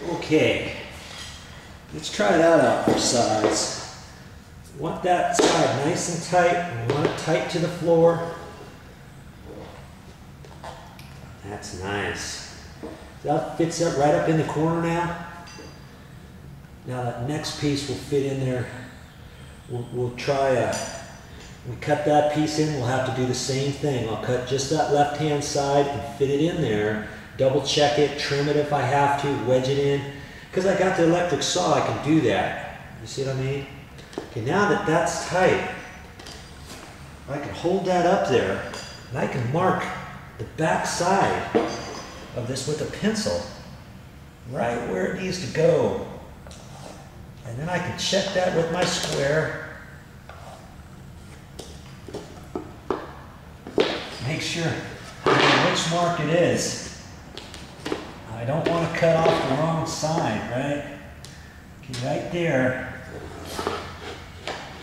Okay, let's try that out for size. Want that side nice and tight, and we want it tight to the floor. That's nice. That fits up right up in the corner now. Now that next piece will fit in there. We'll try we cut that piece in, we'll have to do the same thing. I'll cut just that left-hand side and fit it in there. Double check it, trim it if I have to, wedge it in. Because I got the electric saw, I can do that. You see what I mean? Okay, now that that's tight, I can hold that up there and I can mark the back side of this with a pencil right where it needs to go. And then I can check that with my square. Make sure I know which mark it is. I don't want to cut off the wrong side, right? Okay, right there. I'm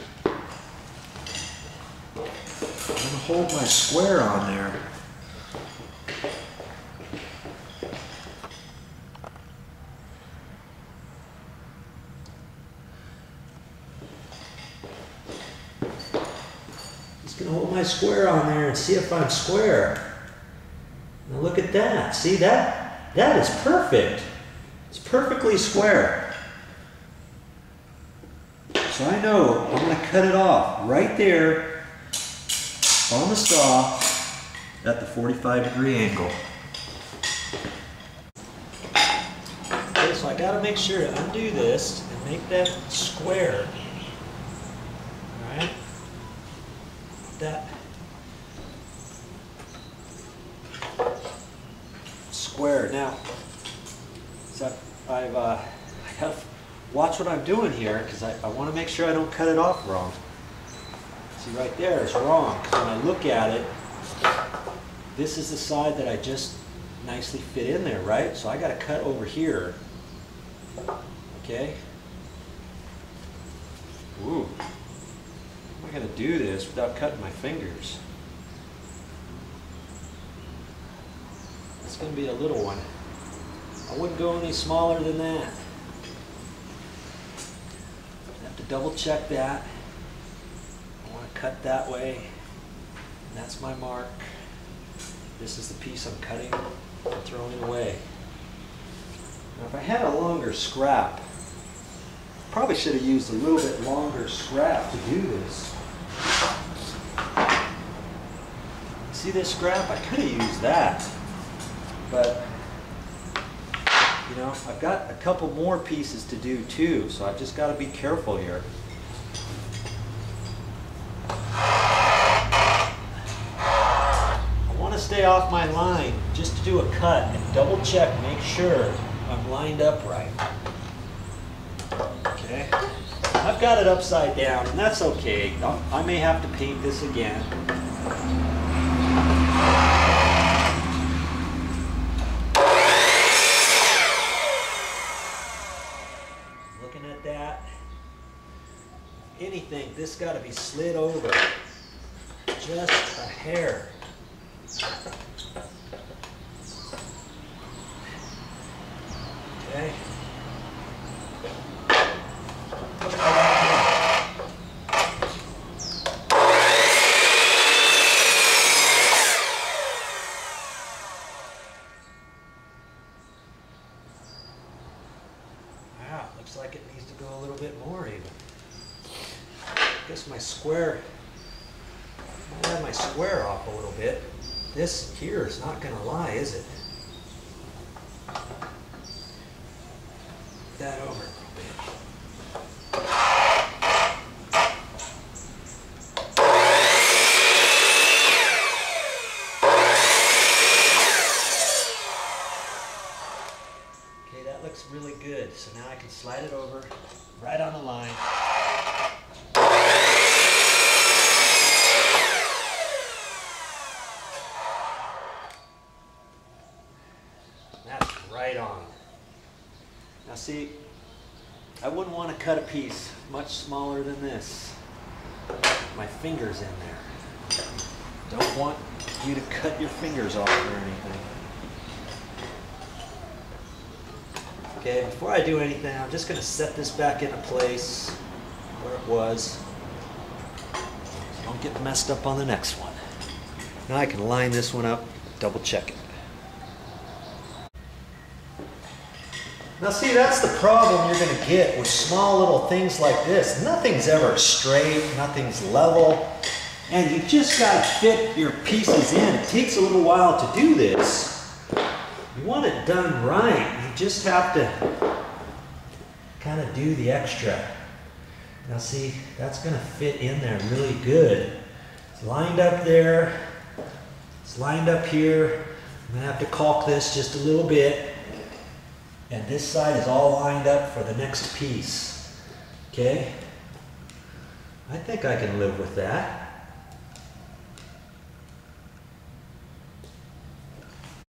going to hold my square on there. Hold my square on there and see if I'm square. Now look at that. See that? That is perfect. It's perfectly square. So I know I'm going to cut it off right there on the saw at the 45-degree angle. Okay, so I got to make sure to undo this and make that square. All right. That square. Now, so I have to watch what I'm doing here because I want to make sure I don't cut it off wrong. See right there, it's wrong because when I look at it, this is the side that I just nicely fit in there, right? So I got to cut over here. Okay. Ooh. I'm going to do this without cutting my fingers. It's going to be a little one. I wouldn't go any smaller than that. I have to double check that. I want to cut that way. And that's my mark. This is the piece I'm cutting and throwing away. Now if I had a longer scrap, probably should have used a little bit longer scrap to do this. See this scrap? I could have used that, but you know, I've got a couple more pieces to do too, so I've just got to be careful here. I want to stay off my line just to do a cut and double check, make sure I'm lined up right. Okay, I've got it upside down, and that's okay. I may have to paint this again. Looking at that, if anything, this got to be slid over just a hair. Okay. Looks like it needs to go a little bit more even. I guess my square, I'll have my square off a little bit. This here is not going to lie, is it? That over a little bit. Okay, that looks really good. So now I can slide it over right on the line. That's right on. Now see, I wouldn't want to cut a piece much smaller than this. My finger's in there. Don't want you to cut your fingers off or anything. Okay, before I do anything, I'm just going to set this back into place where it was. So don't get messed up on the next one. Now I can line this one up, double check it. Now see, that's the problem you're going to get with small little things like this. Nothing's ever straight, nothing's level, and you just got to fit your pieces in. It takes a little while to do this. You want it done right. You just have to kind of do the extra. Now see, that's going to fit in there really good. It's lined up there. It's lined up here. I'm going to have to caulk this just a little bit. And this side is all lined up for the next piece. Okay? I think I can live with that.